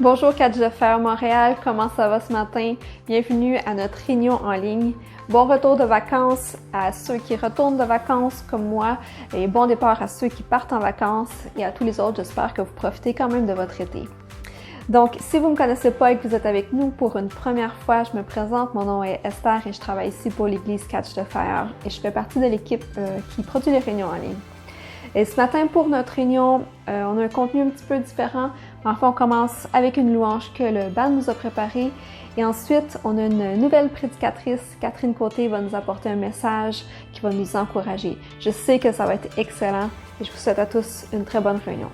Bonjour Catch de Fer Montréal, comment ça va ce matin? Bienvenue à notre réunion en ligne. Bon retour de vacances à ceux qui retournent de vacances comme moi et bon départ à ceux qui partent en vacances et à tous les autres. J'espère que vous profitez quand même de votre été. Donc, si vous ne me connaissez pas et que vous êtes avec nous pour une première fois, je me présente, mon nom est Esther et je travaille ici pour l'église Catch de Fer et je fais partie de l'équipe qui produit les réunions en ligne. Et ce matin, pour notre réunion, on a un contenu un petit peu différent. Enfin, on commence avec une louange que le band nous a préparée. Et ensuite, on a une nouvelle prédicatrice. Catherine Côté va nous apporter un message qui va nous encourager. Je sais que ça va être excellent et je vous souhaite à tous une très bonne réunion.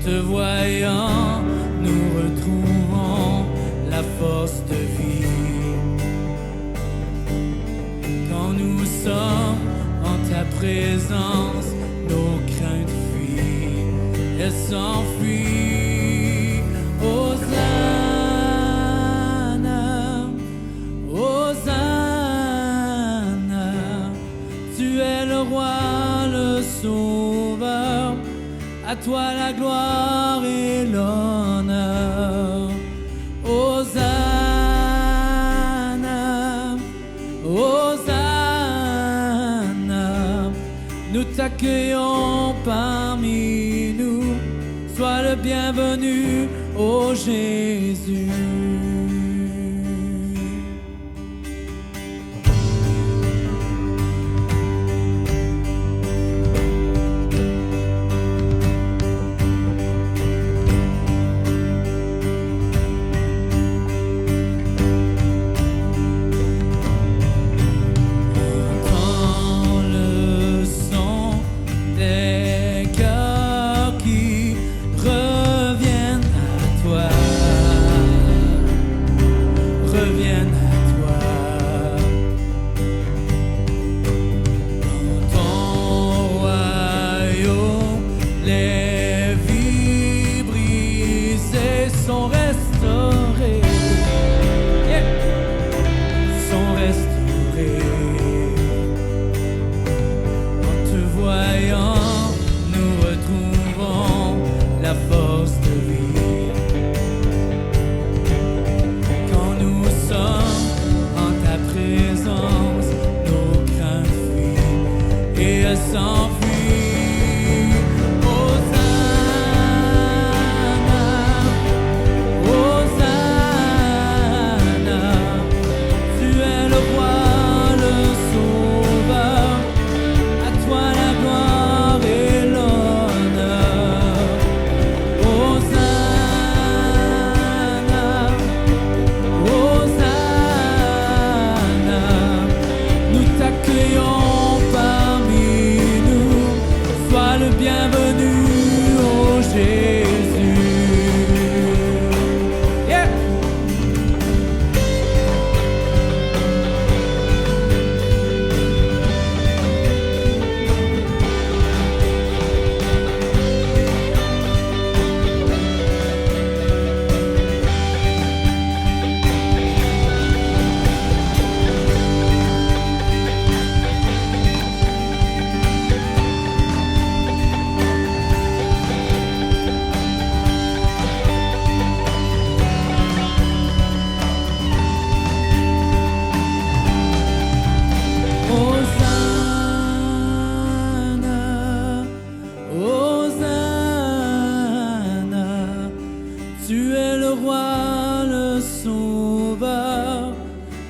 Te voyant, nous retrouvons la force de vie. Quand nous sommes en ta présence, nos craintes fuient, elles s'enfuient. Hosanna, Hosanna, tu es le roi, le sauveur. À toi la gloire et l'honneur. Hosanna, Hosanna, nous t'accueillons parmi nous. Sois le bienvenu, ô Jésus. Nous t'accueillons parmi nous.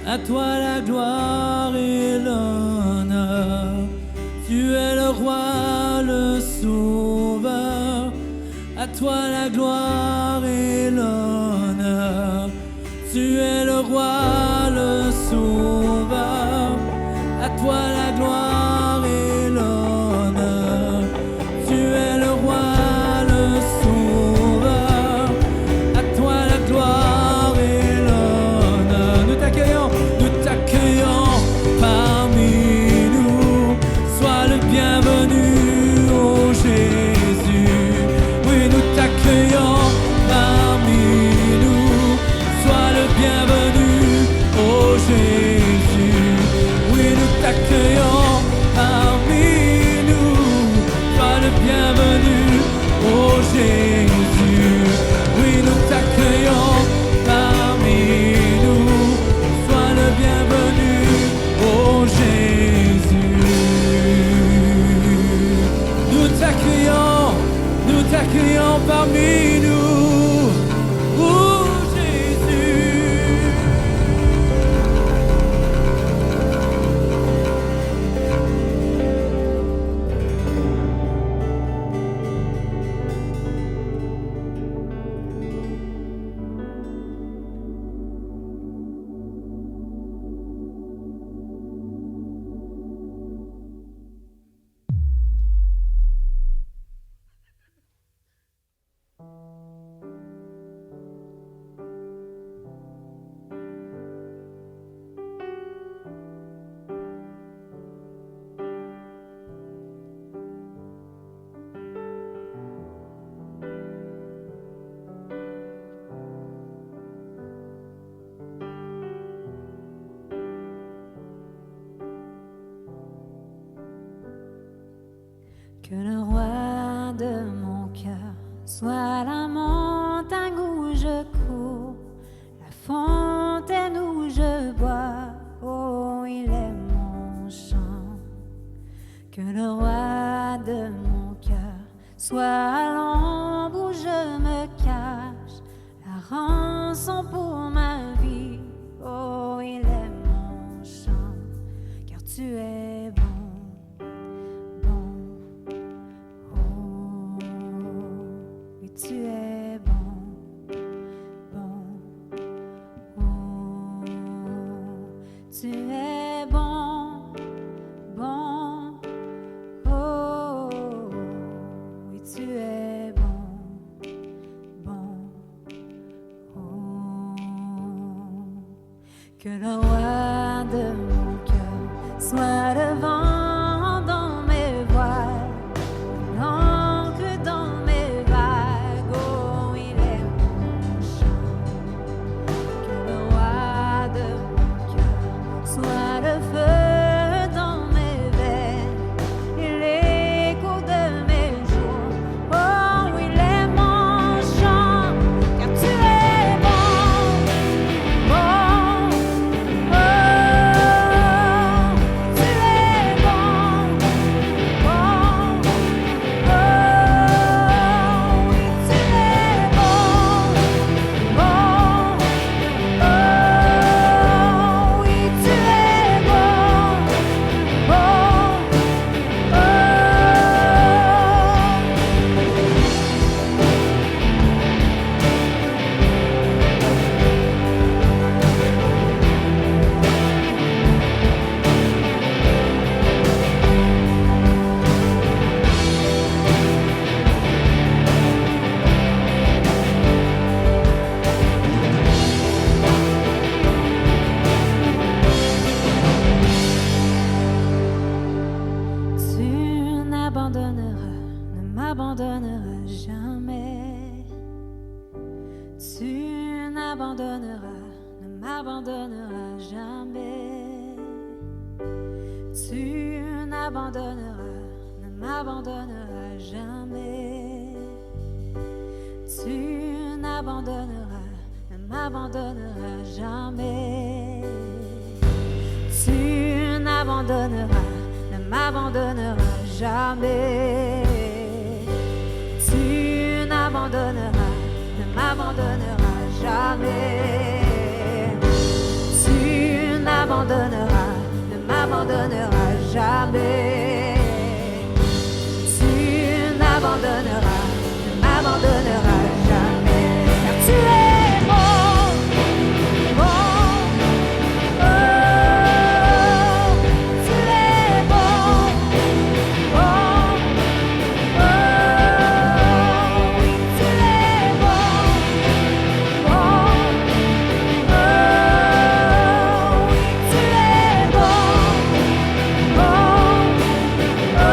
À toi la gloire et l'honneur. Tu es le roi, le sauveur. À toi la gloire et l'honneur. Tu es le roi, le sauveur. À toi la gloire et l'honneur. Tu es le roi, le sauveur. À toi la gloire et l'honneur. Nous t'accueillons parmi nous. Sois le bienvenu, oh Jésus. Oui, nous t'accueillons parmi nous. Sois le bienvenu, oh Jésus. Oui, nous t'accueillons parmi nous. Sois le bienvenu, oh Jésus. Oui, nous t'accueillons parmi nous. Sois le bienvenu, oh Jésus. Nous t'accueillons parmi nous, oh Jésus. Que le roi de mon cœur soit la montagne où je cours, la fontaine où je bois, oh il est mon chant. Que le roi de mon cœur soit l'ombre où je me cache, la rançon pour ma vie, oh il est mon chant. Car tu es bon. Tu es bon, oh, tu es bon, oh, oui, tu es bon, oh, que le roi de mon cœur soit le vent dans mes voiles, l'encre dans mes vagues, oh il est mon chant. Que le roi de mon cœur soit le feu dans mes veines et l'écho de mes jours, oh il est mon chant. Car tu es bon, oh, tu es bon, oui tu es bon, oui tu es Tu n'abandonneras jamais. Tu n'abandonneras, ne m'abandonneras jamais. Tu n'abandonneras, ne m'abandonneras jamais. Tu n'abandonneras, ne m'abandonneras jamais. Tu n'abandonneras, ne m'abandonneras jamais. Tu n'abandonneras, ne m'abandonneras jamais. Tu m'abandonneras jamais. Tu n'abandonneras, ne m'abandonneras jamais. Car tu es bon, bon, oh, tu es bon, bon, oh, oui, tu es bon, bon, oh, oui, tu es bon, bon, oh.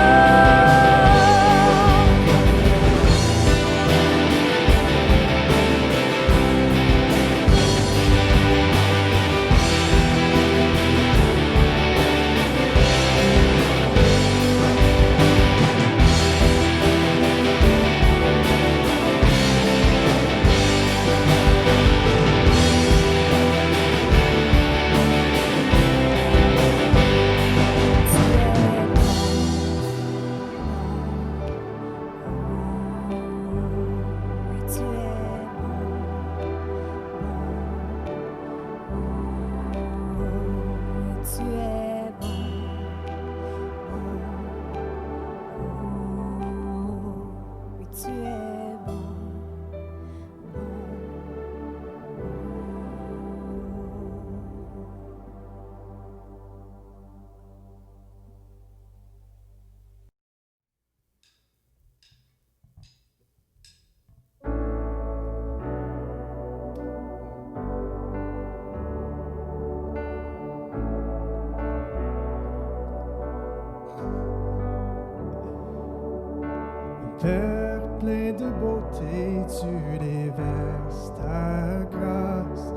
Père plein de beauté, tu déverses ta grâce.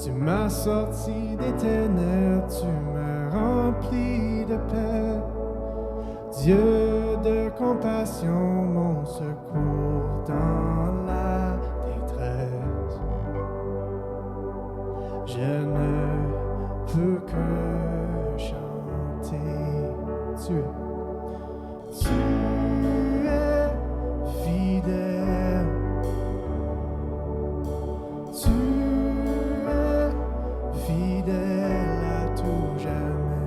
Tu m'as sorti des ténèbres, tu m'as rempli de paix. Dieu de compassion, mon secours dans la détresse. Je ne peux que chanter. Tu es fidèle. Tu es fidèle à tout jamais.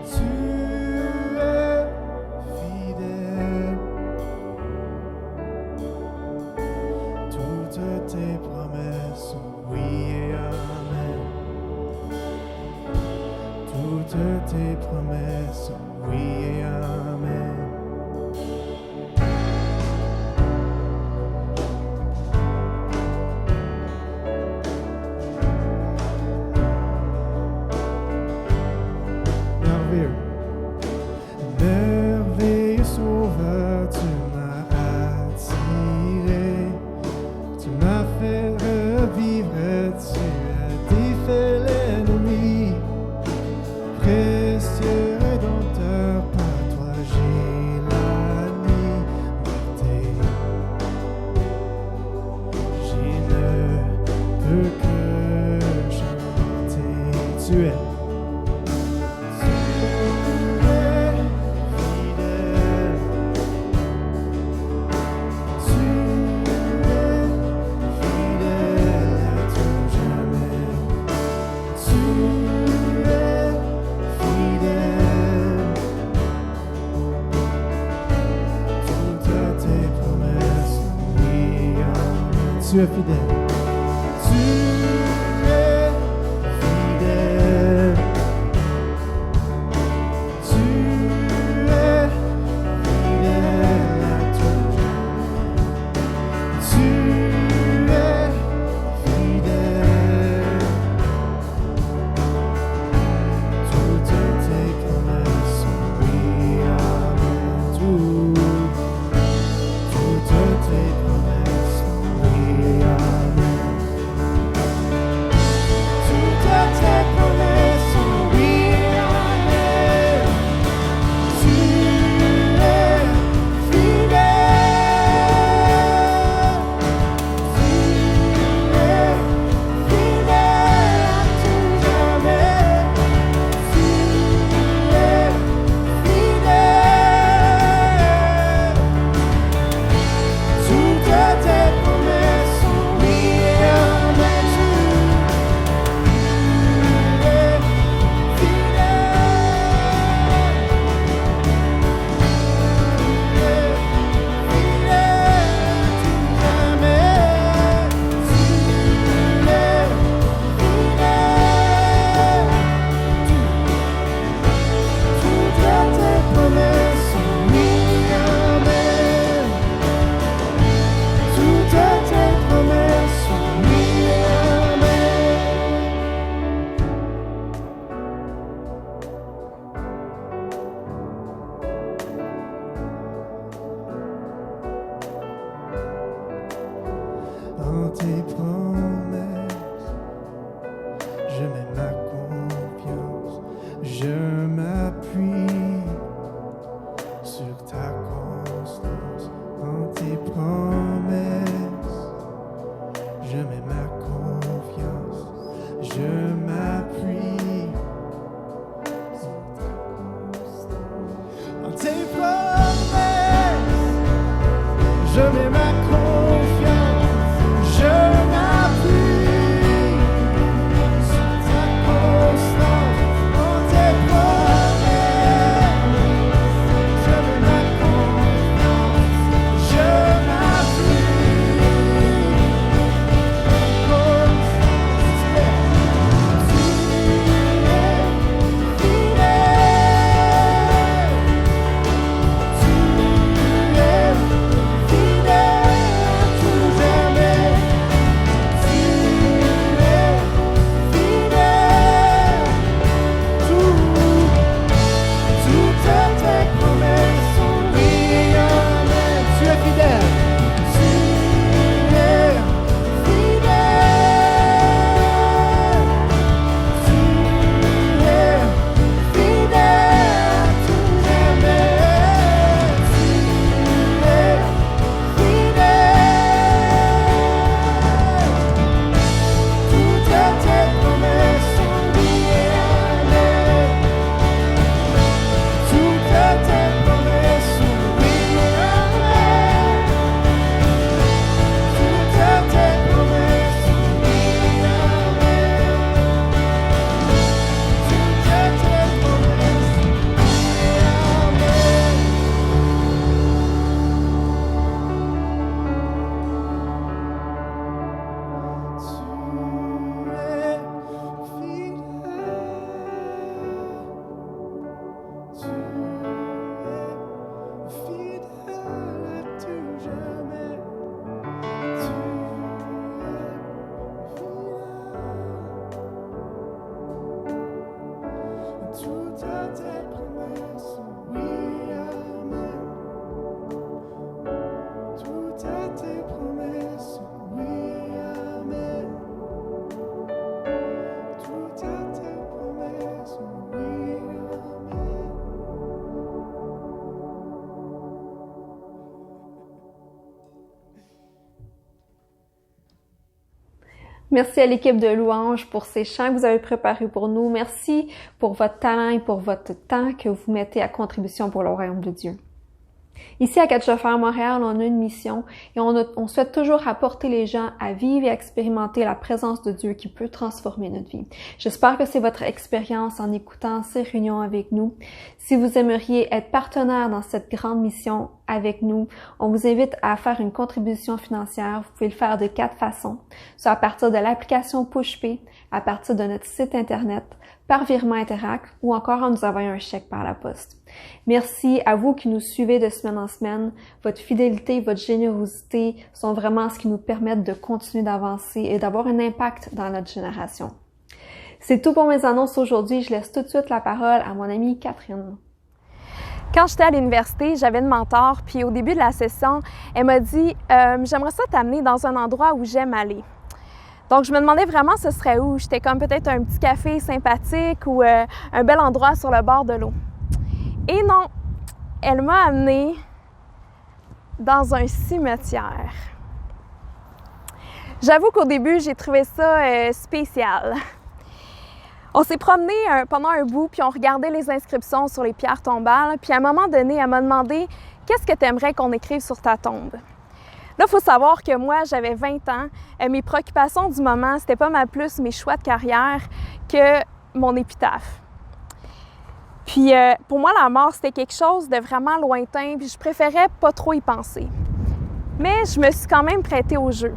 Tu es fidèle. Toutes tes promesses, oui et amen. Toutes tes promesses, oui et amen. Merveilleux sauveur, tu m'as attiré, tu m'as fait revivre, tu as défait l'ennemi. Précieux rédempteur, par toi j'ai la liberté. Je ne peux que chanter. Tu es Tu es fidèle. Tu es fidèle. Tu es fidèle à tout jamais. Tu es fidèle. Toutes tes promesses, oui, amen. Toutes tes promesses, oui, amen. Merci à l'équipe de Louange pour ces chants que vous avez préparés pour nous. Merci pour votre talent et pour votre temps que vous mettez à contribution pour le royaume de Dieu. Ici à Quatre Chauffeurs Montréal, on a une mission et on souhaite toujours apporter les gens à vivre et à expérimenter la présence de Dieu qui peut transformer notre vie. J'espère que c'est votre expérience en écoutant ces réunions avec nous. Si vous aimeriez être partenaire dans cette grande mission avec nous, on vous invite à faire une contribution financière. Vous pouvez le faire de 4 façons, soit à partir de l'application PushPay, à partir de notre site Internet, par virement Interact ou encore en nous envoyant un chèque par la poste. Merci à vous qui nous suivez de semaine en semaine. Votre fidélité, votre générosité sont vraiment ce qui nous permettent de continuer d'avancer et d'avoir un impact dans notre génération. C'est tout pour mes annonces aujourd'hui. Je laisse tout de suite la parole à mon amie Catherine. Quand j'étais à l'université, j'avais une mentor, puis au début de la session, elle m'a dit « J'aimerais ça t'amener dans un endroit où j'aime aller ». Donc, je me demandais vraiment ce serait où. J'étais comme peut-être un petit café sympathique ou un bel endroit sur le bord de l'eau. Et non, elle m'a amenée dans un cimetière. J'avoue qu'au début, j'ai trouvé ça spécial. On s'est promené pendant un bout, puis on regardait les inscriptions sur les pierres tombales. Puis à un moment donné, elle m'a demandé « Qu'est-ce que tu aimerais qu'on écrive sur ta tombe? » Là, il faut savoir que moi, j'avais 20 ans. Mes préoccupations du moment, c'était pas mal plus mes choix de carrière que mon épitaphe. Puis pour moi, la mort, c'était quelque chose de vraiment lointain, puis je préférais pas trop y penser. Mais je me suis quand même prêtée au jeu.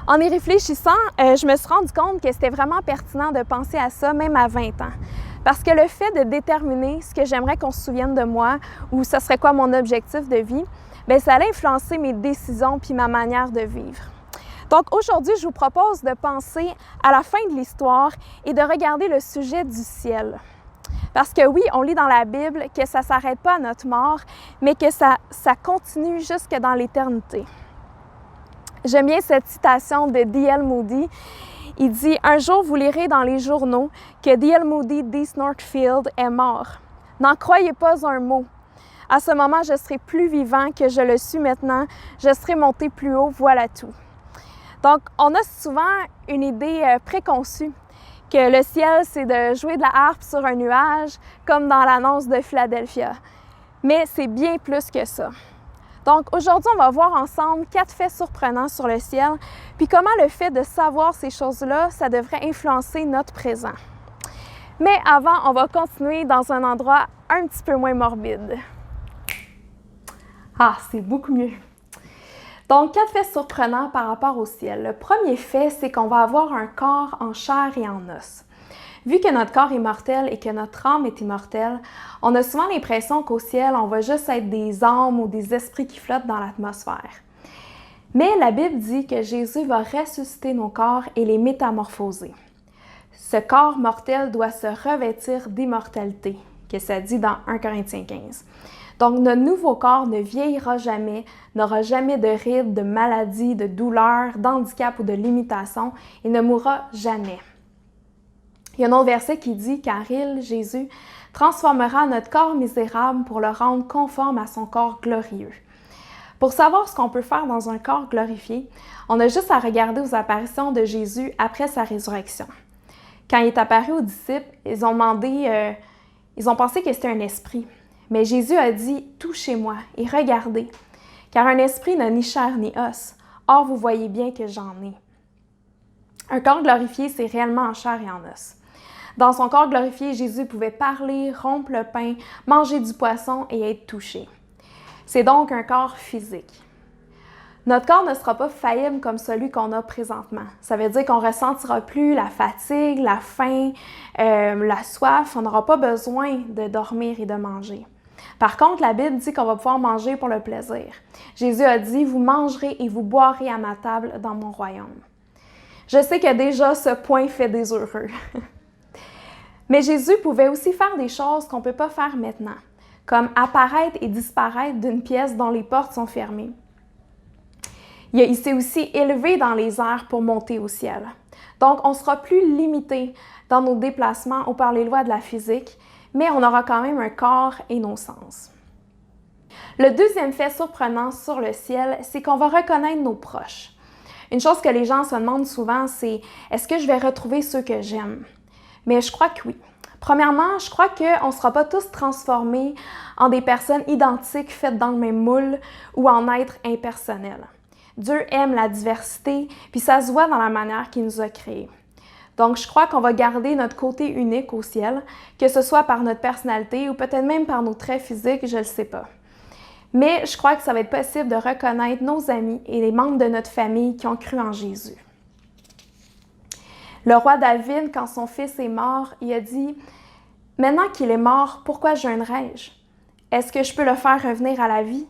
En y réfléchissant, je me suis rendu compte que c'était vraiment pertinent de penser à ça, même à 20 ans. Parce que le fait de déterminer ce que j'aimerais qu'on se souvienne de moi ou ce serait quoi mon objectif de vie, bien, ça allait influencer mes décisions puis ma manière de vivre. Donc aujourd'hui, je vous propose de penser à la fin de l'histoire et de regarder le sujet du ciel. Parce que oui, on lit dans la Bible que ça ne s'arrête pas à notre mort, mais que ça continue jusque dans l'éternité. J'aime bien cette citation de D.L. Moody. Il dit « Un jour, vous lirez dans les journaux que D.L. Moody d'East Northfield est mort. N'en croyez pas un mot. À ce moment, je serai plus vivant que je le suis maintenant. Je serai monté plus haut, voilà tout. » Donc, on a souvent une idée préconçue que le ciel, c'est de jouer de la harpe sur un nuage, comme dans l'annonce de Philadelphia. Mais c'est bien plus que ça. Donc, aujourd'hui, on va voir ensemble 4 faits surprenants sur le ciel, puis comment le fait de savoir ces choses-là, ça devrait influencer notre présent. Mais avant, on va continuer dans un endroit un petit peu moins morbide. Ah, c'est beaucoup mieux. Donc, 4 faits surprenants par rapport au ciel. Le premier fait, c'est qu'on va avoir un corps en chair et en os. Vu que notre corps est mortel et que notre âme est immortelle, on a souvent l'impression qu'au ciel, on va juste être des âmes ou des esprits qui flottent dans l'atmosphère. Mais la Bible dit que Jésus va ressusciter nos corps et les métamorphoser. Ce corps mortel doit se revêtir d'immortalité, que ça dit dans 1 Corinthiens 15. Donc, notre nouveau corps ne vieillira jamais, n'aura jamais de rides, de maladies, de douleurs, d'handicap ou de limitations et ne mourra jamais. Il y a un autre verset qui dit « Car il, Jésus, transformera notre corps misérable pour le rendre conforme à son corps glorieux. » Pour savoir ce qu'on peut faire dans un corps glorifié, on a juste à regarder aux apparitions de Jésus après sa résurrection. Quand il est apparu aux disciples, ils ont pensé que c'était un esprit. Mais Jésus a dit « Touchez-moi et regardez, car un esprit n'a ni chair ni os. Or, vous voyez bien que j'en ai. » Un corps glorifié, c'est réellement en chair et en os. Dans son corps glorifié, Jésus pouvait parler, rompre le pain, manger du poisson et être touché. C'est donc un corps physique. Notre corps ne sera pas faillible comme celui qu'on a présentement. Ça veut dire qu'on ne ressentira plus la fatigue, la faim, la soif. On n'aura pas besoin de dormir et de manger. Par contre, la Bible dit qu'on va pouvoir manger pour le plaisir. Jésus a dit « Vous mangerez et vous boirez à ma table dans mon royaume. » Je sais que déjà ce point fait des heureux. Mais Jésus pouvait aussi faire des choses qu'on ne peut pas faire maintenant, comme apparaître et disparaître d'une pièce dont les portes sont fermées. Il s'est aussi élevé dans les airs pour monter au ciel. Donc, on ne sera plus limité dans nos déplacements ou par les lois de la physique, mais on aura quand même un corps et nos sens. Le deuxième fait surprenant sur le ciel, c'est qu'on va reconnaître nos proches. Une chose que les gens se demandent souvent, c'est « Est-ce que je vais retrouver ceux que j'aime? » Mais je crois que oui. Premièrement, je crois qu'on ne sera pas tous transformés en des personnes identiques faites dans le même moule ou en êtres impersonnels. Dieu aime la diversité, puis ça se voit dans la manière qu'il nous a créés. Donc, je crois qu'on va garder notre côté unique au ciel, que ce soit par notre personnalité ou peut-être même par nos traits physiques, je ne le sais pas. Mais je crois que ça va être possible de reconnaître nos amis et les membres de notre famille qui ont cru en Jésus. Le roi David, quand son fils est mort, il a dit « Maintenant qu'il est mort, pourquoi jeûnerai-je? Est-ce que je peux le faire revenir à la vie?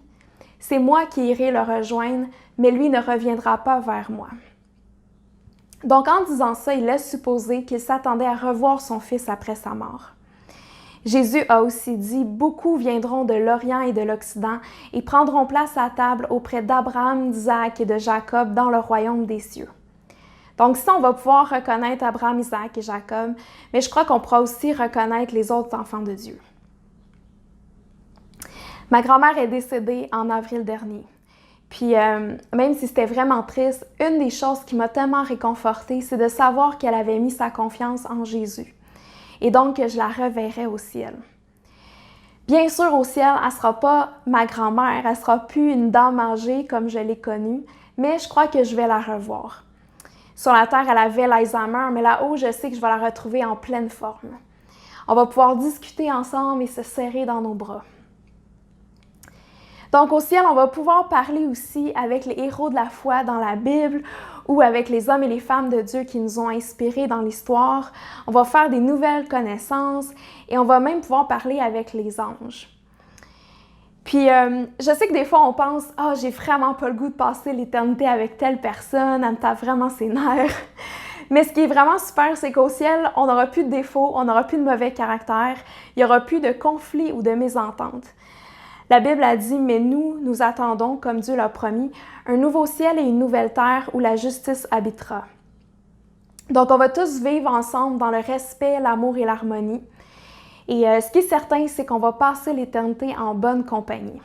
C'est moi qui irai le rejoindre, mais lui ne reviendra pas vers moi. » Donc, en disant ça, il laisse supposer qu'il s'attendait à revoir son fils après sa mort. Jésus a aussi dit « Beaucoup viendront de l'Orient et de l'Occident et prendront place à table auprès d'Abraham, d'Isaac et de Jacob dans le royaume des cieux. » Donc, ça, on va pouvoir reconnaître Abraham, Isaac et Jacob, mais je crois qu'on pourra aussi reconnaître les autres enfants de Dieu. Ma grand-mère est décédée en avril dernier. Puis, même si c'était vraiment triste, une des choses qui m'a tellement réconfortée, c'est de savoir qu'elle avait mis sa confiance en Jésus. Et donc, que je la reverrai au ciel. Bien sûr, au ciel, elle ne sera pas ma grand-mère, elle ne sera plus une dame âgée comme je l'ai connue, mais je crois que je vais la revoir. Sur la terre, elle avait l'Alzheimer, mais là-haut, je sais que je vais la retrouver en pleine forme. On va pouvoir discuter ensemble et se serrer dans nos bras. Donc, au ciel, on va pouvoir parler aussi avec les héros de la foi dans la Bible ou avec les hommes et les femmes de Dieu qui nous ont inspirés dans l'histoire. On va faire des nouvelles connaissances et on va même pouvoir parler avec les anges. Puis, je sais que des fois, on pense « Ah, j'ai vraiment pas le goût de passer l'éternité avec telle personne, elle me tape vraiment ses nerfs. » Mais ce qui est vraiment super, c'est qu'au ciel, on n'aura plus de défauts, on n'aura plus de mauvais caractère, il n'y aura plus de conflits ou de mésententes. La Bible a dit « Mais nous attendons, comme Dieu l'a promis, un nouveau ciel et une nouvelle terre où la justice habitera. » Donc, on va tous vivre ensemble dans le respect, l'amour et l'harmonie. Et ce qui est certain, c'est qu'on va passer l'éternité en bonne compagnie.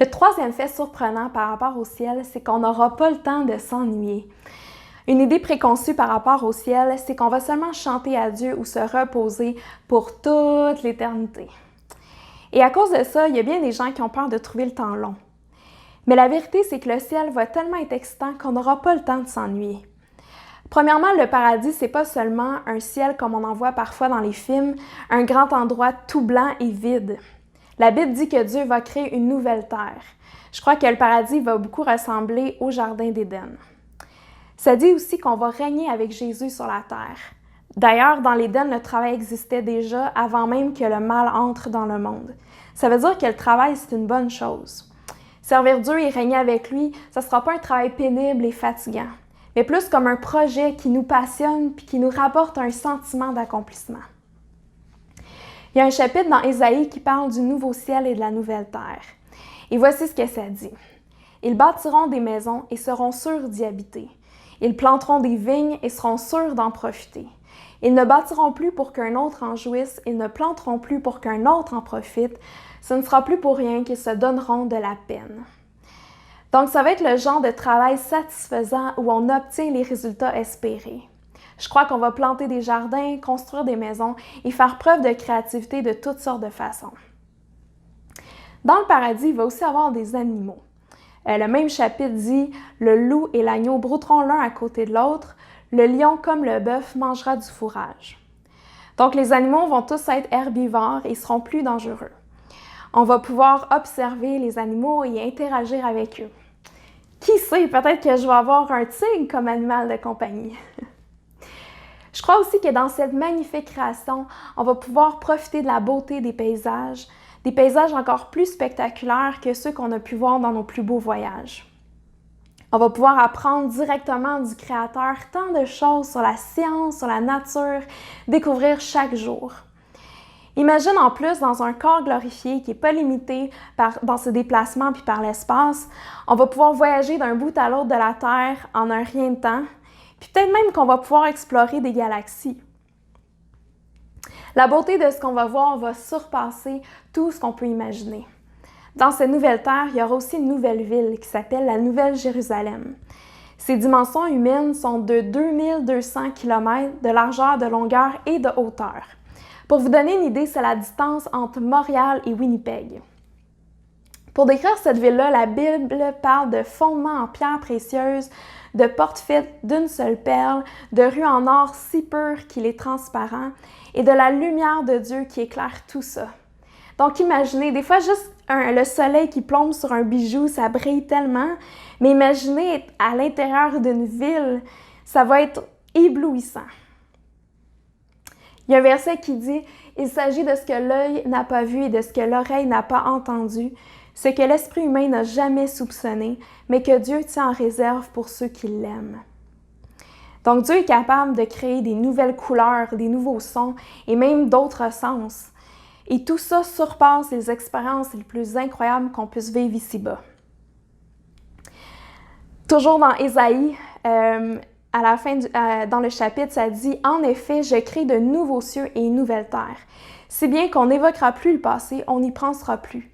Le troisième fait surprenant par rapport au ciel, c'est qu'on n'aura pas le temps de s'ennuyer. Une idée préconçue par rapport au ciel, c'est qu'on va seulement chanter à Dieu ou se reposer pour toute l'éternité. Et à cause de ça, il y a bien des gens qui ont peur de trouver le temps long. Mais la vérité, c'est que le ciel va tellement être excitant qu'on n'aura pas le temps de s'ennuyer. Premièrement, le paradis, c'est pas seulement un ciel comme on en voit parfois dans les films, un grand endroit tout blanc et vide. La Bible dit que Dieu va créer une nouvelle terre. Je crois que le paradis va beaucoup ressembler au jardin d'Éden. Ça dit aussi qu'on va régner avec Jésus sur la terre. D'ailleurs, dans l'Éden, le travail existait déjà avant même que le mal entre dans le monde. Ça veut dire que le travail, c'est une bonne chose. Servir Dieu et régner avec lui, ça ne sera pas un travail pénible et fatigant, mais plus comme un projet qui nous passionne puis qui nous rapporte un sentiment d'accomplissement. Il y a un chapitre dans Ésaïe qui parle du nouveau ciel et de la nouvelle terre. Et voici ce que ça dit. « Ils bâtiront des maisons et seront sûrs d'y habiter. Ils planteront des vignes et seront sûrs d'en profiter. Ils ne bâtiront plus pour qu'un autre en jouisse, ils ne planteront plus pour qu'un autre en profite. Ce ne sera plus pour rien qu'ils se donneront de la peine. » Donc, ça va être le genre de travail satisfaisant où on obtient les résultats espérés. Je crois qu'on va planter des jardins, construire des maisons et faire preuve de créativité de toutes sortes de façons. Dans le paradis, il va aussi y avoir des animaux. Le même chapitre dit « Le loup et l'agneau brouteront l'un à côté de l'autre. Le lion, comme le bœuf, mangera du fourrage. » Donc, les animaux vont tous être herbivores et seront plus dangereux. On va pouvoir observer les animaux et interagir avec eux. Qui sait, peut-être que je vais avoir un tigre comme animal de compagnie. Je crois aussi que dans cette magnifique création, on va pouvoir profiter de la beauté des paysages encore plus spectaculaires que ceux qu'on a pu voir dans nos plus beaux voyages. On va pouvoir apprendre directement du Créateur tant de choses sur la science, sur la nature, découvrir chaque jour. Imagine en plus dans un corps glorifié qui n'est pas limité dans ses déplacements puis par l'espace, on va pouvoir voyager d'un bout à l'autre de la Terre en un rien de temps, puis peut-être même qu'on va pouvoir explorer des galaxies. La beauté de ce qu'on va voir va surpasser tout ce qu'on peut imaginer. Dans cette nouvelle terre, il y aura aussi une nouvelle ville qui s'appelle la Nouvelle Jérusalem. Ses dimensions humaines sont de 2200 km de largeur, de longueur et de hauteur. Pour vous donner une idée, c'est la distance entre Montréal et Winnipeg. Pour décrire cette ville-là, la Bible parle de fondements en pierre précieuse, de portes faites d'une seule perle, de rues en or si pur qu'il est transparent et de la lumière de Dieu qui éclaire tout ça. Donc imaginez, des fois juste le soleil qui plombe sur un bijou, ça brille tellement, mais imaginez être à l'intérieur d'une ville, ça va être éblouissant. Il y a un verset qui dit « Il s'agit de ce que l'œil n'a pas vu et de ce que l'oreille n'a pas entendu, ce que l'esprit humain n'a jamais soupçonné, mais que Dieu tient en réserve pour ceux qui l'aiment. » Donc Dieu est capable de créer des nouvelles couleurs, des nouveaux sons et même d'autres sens. Et tout ça surpasse les expériences les plus incroyables qu'on puisse vivre ici-bas. Toujours dans Ésaïe, à la fin dans le chapitre, ça dit « En effet, je crée de nouveaux cieux et une nouvelle terre. Si bien qu'on n'évoquera plus le passé, on n'y pensera plus.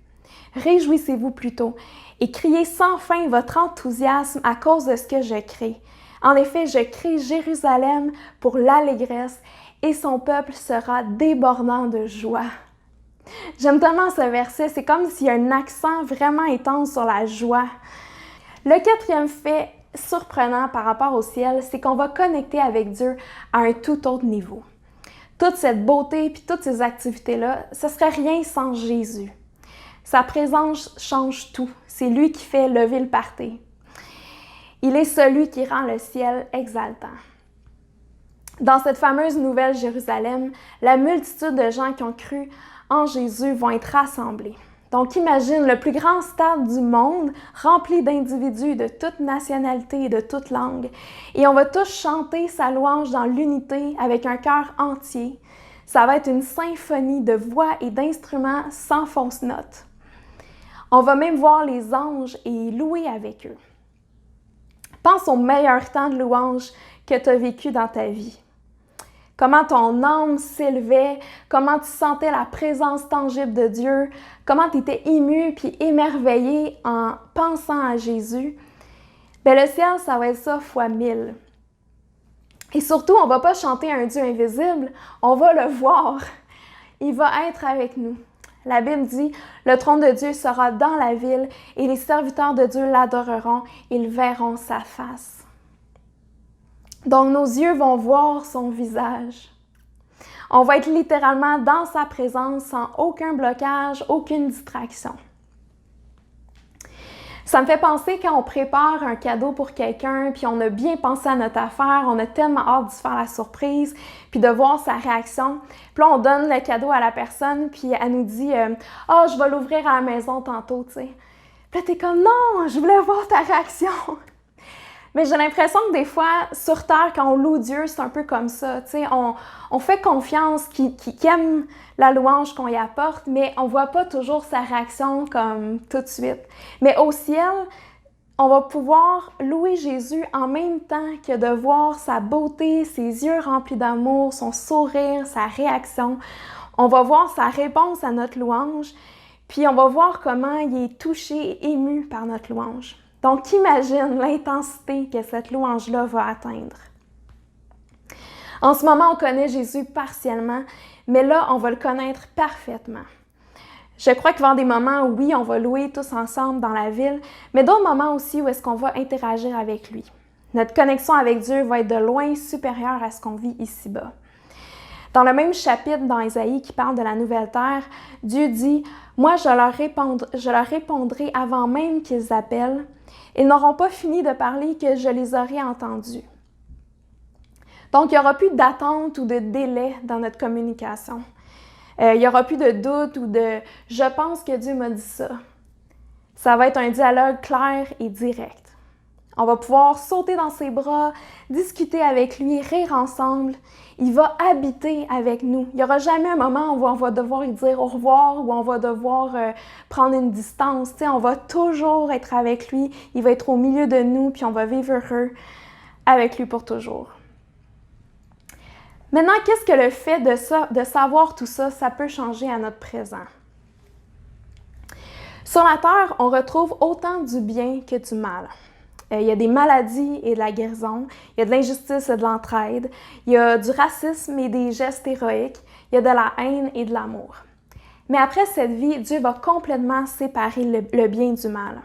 Réjouissez-vous plutôt et criez sans fin votre enthousiasme à cause de ce que je crée. En effet, je crée Jérusalem pour l'allégresse et son peuple sera débordant de joie. » J'aime tellement ce verset, c'est comme s'il y a un accent vraiment intense sur la joie. Le quatrième fait surprenant par rapport au ciel, c'est qu'on va connecter avec Dieu à un tout autre niveau. Toute cette beauté puis toutes ces activités-là, ce serait rien sans Jésus. Sa présence change tout. C'est lui qui fait lever le party. Il est celui qui rend le ciel exaltant. Dans cette fameuse Nouvelle Jérusalem, la multitude de gens qui ont cru en Jésus vont être rassemblés. Donc imagine le plus grand stade du monde rempli d'individus de toute nationalité et de toute langue. Et on va tous chanter sa louange dans l'unité avec un cœur entier. Ça va être une symphonie de voix et d'instruments sans fausses notes. On va même voir les anges et louer avec eux. Pense au meilleur temps de louange que tu as vécu dans ta vie. Comment ton âme s'élevait, comment tu sentais la présence tangible de Dieu, comment tu étais ému puis émerveillé en pensant à Jésus. Bien, le ciel, ça va être ça fois 1000. Et surtout, on ne va pas chanter un Dieu invisible, on va le voir. Il va être avec nous. La Bible dit, le trône de Dieu sera dans la ville et les serviteurs de Dieu l'adoreront, ils verront sa face. Donc, nos yeux vont voir son visage. On va être littéralement dans sa présence sans aucun blocage, aucune distraction. Ça me fait penser quand on prépare un cadeau pour quelqu'un, puis on a bien pensé à notre affaire, on a tellement hâte de se faire la surprise, puis de voir sa réaction. Puis là, on donne le cadeau à la personne, puis elle nous dit « Ah, je vais l'ouvrir à la maison tantôt, tu sais. » Puis là, t'es comme « Non, je voulais voir ta réaction. » Mais j'ai l'impression que des fois, sur Terre, quand on loue Dieu, c'est un peu comme ça. Tu sais, on fait confiance qu'il aime la louange qu'on y apporte, mais on ne voit pas toujours sa réaction comme tout de suite. Mais au ciel, on va pouvoir louer Jésus en même temps que de voir sa beauté, ses yeux remplis d'amour, son sourire, sa réaction. On va voir sa réponse à notre louange, puis on va voir comment il est touché et ému par notre louange. Donc, imagine l'intensité que cette louange-là va atteindre. En ce moment, on connaît Jésus partiellement, mais là, on va le connaître parfaitement. Je crois qu'il va y avoir des moments où, oui, on va louer tous ensemble dans la ville, mais d'autres moments aussi où est-ce qu'on va interagir avec lui. Notre connexion avec Dieu va être de loin supérieure à ce qu'on vit ici-bas. Dans le même chapitre dans Ésaïe qui parle de la nouvelle terre, Dieu dit « Moi, je leur répondrai avant même qu'ils appellent. Ils n'auront pas fini de parler que je les aurai entendus. » Donc, il n'y aura plus d'attente ou de délai dans notre communication. Il n'y aura plus de doute ou de « je pense que Dieu m'a dit ça ». Ça va être un dialogue clair et direct. On va pouvoir sauter dans ses bras, discuter avec lui, rire ensemble. Il va habiter avec nous. Il n'y aura jamais un moment où on va devoir lui dire au revoir ou on va devoir prendre une distance. Tu sais, on va toujours être avec lui. Il va être au milieu de nous, puis on va vivre heureux avec lui pour toujours. Maintenant, qu'est-ce que le fait de savoir tout ça, ça peut changer à notre présent? Sur la terre, on retrouve autant du bien que du mal. Il y a des maladies et de la guérison, il y a de l'injustice et de l'entraide, il y a du racisme et des gestes héroïques, il y a de la haine et de l'amour. Mais après cette vie, Dieu va complètement séparer le bien du mal.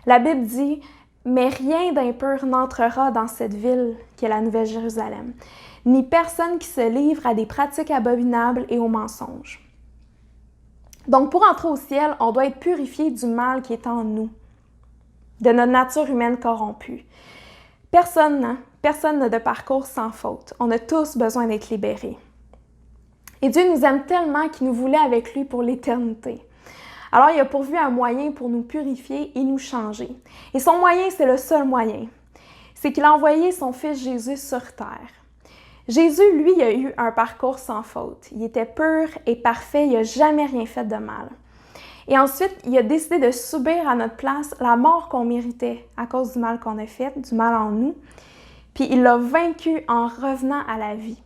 La Bible dit « Mais rien d'impur n'entrera dans cette ville qui est la Nouvelle Jérusalem, ni personne qui se livre à des pratiques abominables et aux mensonges. » Donc pour entrer au ciel, on doit être purifié du mal qui est en nous, de notre nature humaine corrompue. Personne n'a de parcours sans faute. On a tous besoin d'être libérés. Et Dieu nous aime tellement qu'il nous voulait avec lui pour l'éternité. Alors, il a pourvu un moyen pour nous purifier et nous changer. Et son moyen, c'est le seul moyen. C'est qu'il a envoyé son Fils Jésus sur terre. Jésus, lui, a eu un parcours sans faute. Il était pur et parfait, il n'a jamais rien fait de mal. Et ensuite, il a décidé de subir à notre place la mort qu'on méritait à cause du mal qu'on a fait, du mal en nous. Puis il l'a vaincu en revenant à la vie.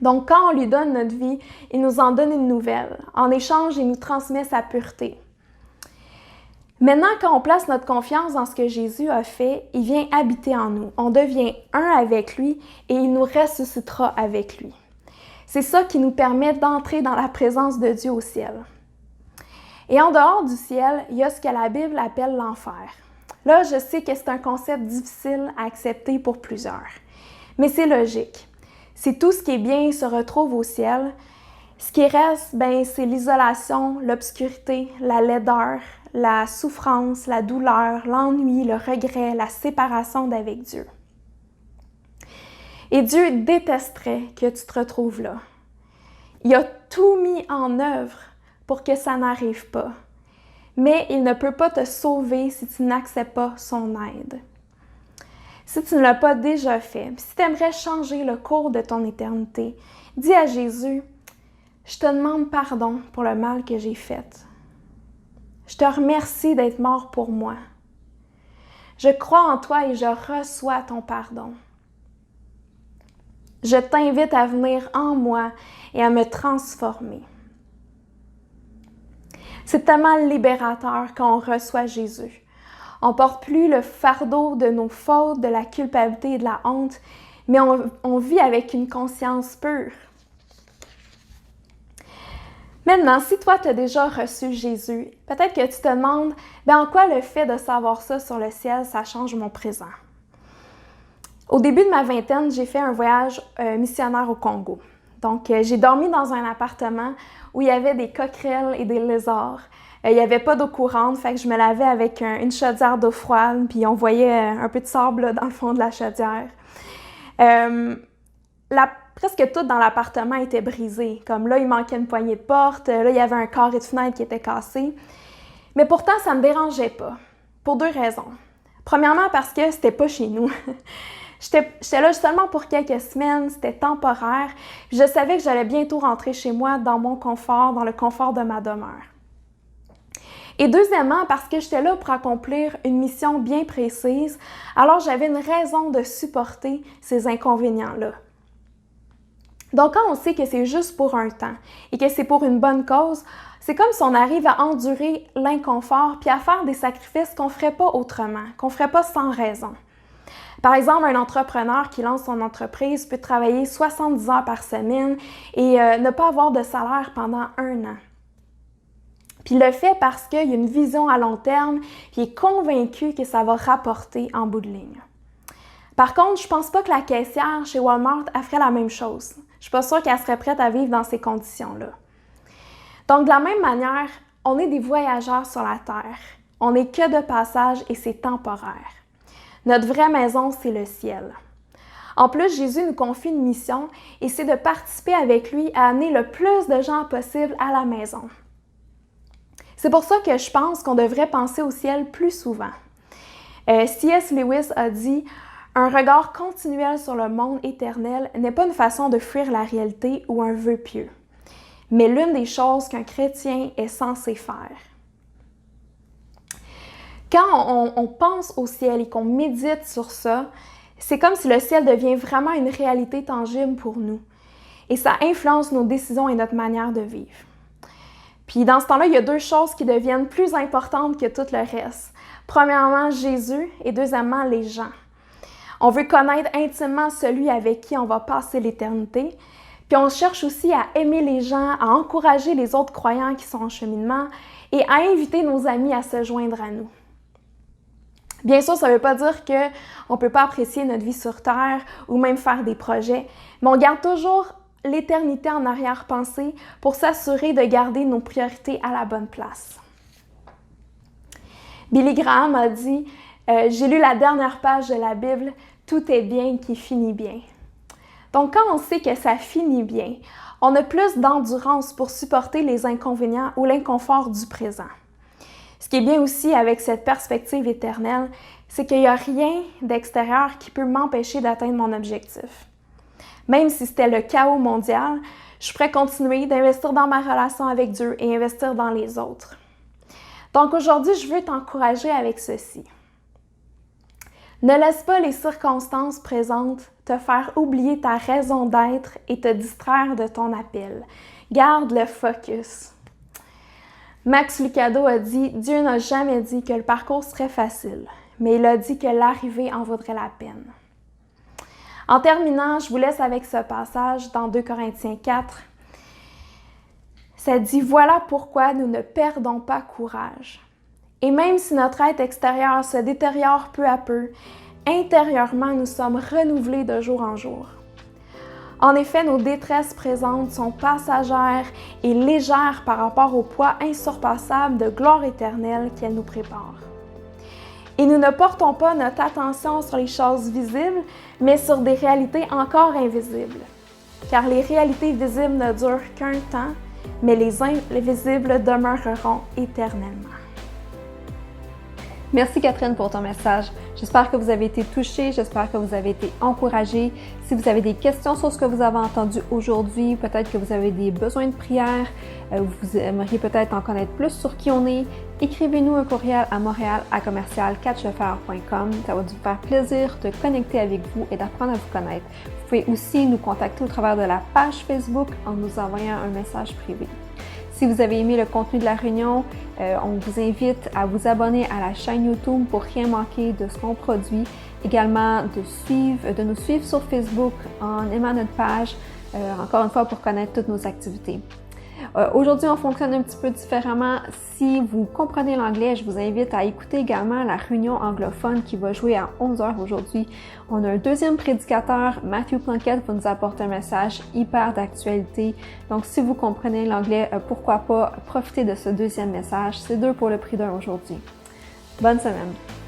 Donc, quand on lui donne notre vie, il nous en donne une nouvelle. En échange, il nous transmet sa pureté. Maintenant, quand on place notre confiance dans ce que Jésus a fait, il vient habiter en nous. On devient un avec lui et il nous ressuscitera avec lui. C'est ça qui nous permet d'entrer dans la présence de Dieu au ciel. Et en dehors du ciel, il y a ce que la Bible appelle l'enfer. Là, je sais que c'est un concept difficile à accepter pour plusieurs, mais c'est logique. Si tout ce qui est bien se retrouve au ciel, ce qui reste, c'est l'isolation, l'obscurité, la laideur, la souffrance, la douleur, l'ennui, le regret, la séparation d'avec Dieu. Et Dieu détesterait que tu te retrouves là. Il a tout mis en œuvre pour que ça n'arrive pas. Mais il ne peut pas te sauver si tu n'acceptes pas son aide. Si tu ne l'as pas déjà fait, si tu aimerais changer le cours de ton éternité, dis à Jésus, « Je te demande pardon pour le mal que j'ai fait. Je te remercie d'être mort pour moi. Je crois en toi et je reçois ton pardon. Je t'invite à venir en moi et à me transformer. » C'est tellement libérateur quand on reçoit Jésus. On ne porte plus le fardeau de nos fautes, de la culpabilité et de la honte, mais on vit avec une conscience pure. Maintenant, si toi, tu as déjà reçu Jésus, peut-être que tu te demandes, en quoi le fait de savoir ça sur le ciel, ça change mon présent? Au début de ma vingtaine, j'ai fait un voyage missionnaire au Congo. Donc, j'ai dormi dans un appartement où il y avait des coquerelles et des lézards. Il n'y avait pas d'eau courante, fait que je me lavais avec une chaudière d'eau froide, puis on voyait un peu de sable là, dans le fond de la chaudière. Presque tout dans l'appartement était brisé. Comme là, il manquait une poignée de porte, là, il y avait un carré de fenêtre qui était cassé. Mais pourtant, ça ne me dérangeait pas, pour deux raisons. Premièrement, parce que c'était pas chez nous. J'étais là seulement pour quelques semaines, c'était temporaire. Je savais que j'allais bientôt rentrer chez moi dans mon confort, dans le confort de ma demeure. Et deuxièmement, parce que j'étais là pour accomplir une mission bien précise, alors j'avais une raison de supporter ces inconvénients-là. Donc quand on sait que c'est juste pour un temps et que c'est pour une bonne cause, c'est comme si on arrive à endurer l'inconfort puis à faire des sacrifices qu'on ne ferait pas autrement, qu'on ne ferait pas sans raison. Par exemple, un entrepreneur qui lance son entreprise peut travailler 70 heures par semaine et ne pas avoir de salaire pendant 1 an. Puis il le fait parce qu'il y a une vision à long terme, puis il est convaincu que ça va rapporter en bout de ligne. Par contre, je pense pas que la caissière chez Walmart elle ferait la même chose. Je suis pas sûre qu'elle serait prête à vivre dans ces conditions-là. Donc, de la même manière, on est des voyageurs sur la terre. On n'est que de passage et c'est temporaire. Notre vraie maison, c'est le ciel. En plus, Jésus nous confie une mission et c'est de participer avec lui à amener le plus de gens possible à la maison. C'est pour ça que je pense qu'on devrait penser au ciel plus souvent. C.S. Lewis a dit « Un regard continuel sur le monde éternel n'est pas une façon de fuir la réalité ou un vœu pieux, mais l'une des choses qu'un chrétien est censé faire. » Quand on pense au ciel et qu'on médite sur ça, c'est comme si le ciel devient vraiment une réalité tangible pour nous. Et ça influence nos décisions et notre manière de vivre. Puis dans ce temps-là, il y a 2 choses qui deviennent plus importantes que tout le reste. Premièrement, Jésus et deuxièmement, les gens. On veut connaître intimement celui avec qui on va passer l'éternité. Puis on cherche aussi à aimer les gens, à encourager les autres croyants qui sont en cheminement et à inviter nos amis à se joindre à nous. Bien sûr, ça ne veut pas dire qu'on ne peut pas apprécier notre vie sur Terre ou même faire des projets, mais on garde toujours l'éternité en arrière-pensée pour s'assurer de garder nos priorités à la bonne place. Billy Graham a dit « J'ai lu la dernière page de la Bible, tout est bien qui finit bien ». Donc, quand on sait que ça finit bien, on a plus d'endurance pour supporter les inconvénients ou l'inconfort du présent. Ce qui est bien aussi avec cette perspective éternelle, c'est qu'il n'y a rien d'extérieur qui peut m'empêcher d'atteindre mon objectif. Même si c'était le chaos mondial, je pourrais continuer d'investir dans ma relation avec Dieu et investir dans les autres. Donc aujourd'hui, je veux t'encourager avec ceci. Ne laisse pas les circonstances présentes te faire oublier ta raison d'être et te distraire de ton appel. Garde le focus. Max Lucado a dit « Dieu n'a jamais dit que le parcours serait facile, mais il a dit que l'arrivée en vaudrait la peine. » En terminant, je vous laisse avec ce passage dans 2 Corinthiens 4. Ça dit « Voilà pourquoi nous ne perdons pas courage. Et même si notre être extérieur se détériore peu à peu, intérieurement, nous sommes renouvelés de jour en jour. En effet, nos détresses présentes sont passagères et légères par rapport au poids insurpassable de gloire éternelle qu'elle nous prépare. Et nous ne portons pas notre attention sur les choses visibles, mais sur des réalités encore invisibles. Car les réalités visibles ne durent qu'un temps, mais les invisibles demeureront éternellement. Merci Catherine pour ton message. J'espère que vous avez été touchés, j'espère que vous avez été encouragés. Si vous avez des questions sur ce que vous avez entendu aujourd'hui, peut-être que vous avez des besoins de prière, vous aimeriez peut-être en connaître plus sur qui on est, écrivez-nous un courriel à montréal@catchlefer.com. Ça va nous faire plaisir de connecter avec vous et d'apprendre à vous connaître. Vous pouvez aussi nous contacter au travers de la page Facebook en nous envoyant un message privé. Si vous avez aimé le contenu de la réunion, on vous invite à vous abonner à la chaîne YouTube pour rien manquer de ce qu'on produit. Également de nous suivre sur Facebook en aimant notre page, encore une fois pour connaître toutes nos activités. Aujourd'hui, on fonctionne un petit peu différemment. Si vous comprenez l'anglais, je vous invite à écouter également la réunion anglophone qui va jouer à 11h aujourd'hui. On a un deuxième prédicateur, Matthew Plunkett, va nous apporter un message hyper d'actualité. Donc, si vous comprenez l'anglais, pourquoi pas profiter de ce deuxième message. C'est 2 pour le prix d'un aujourd'hui. Bonne semaine!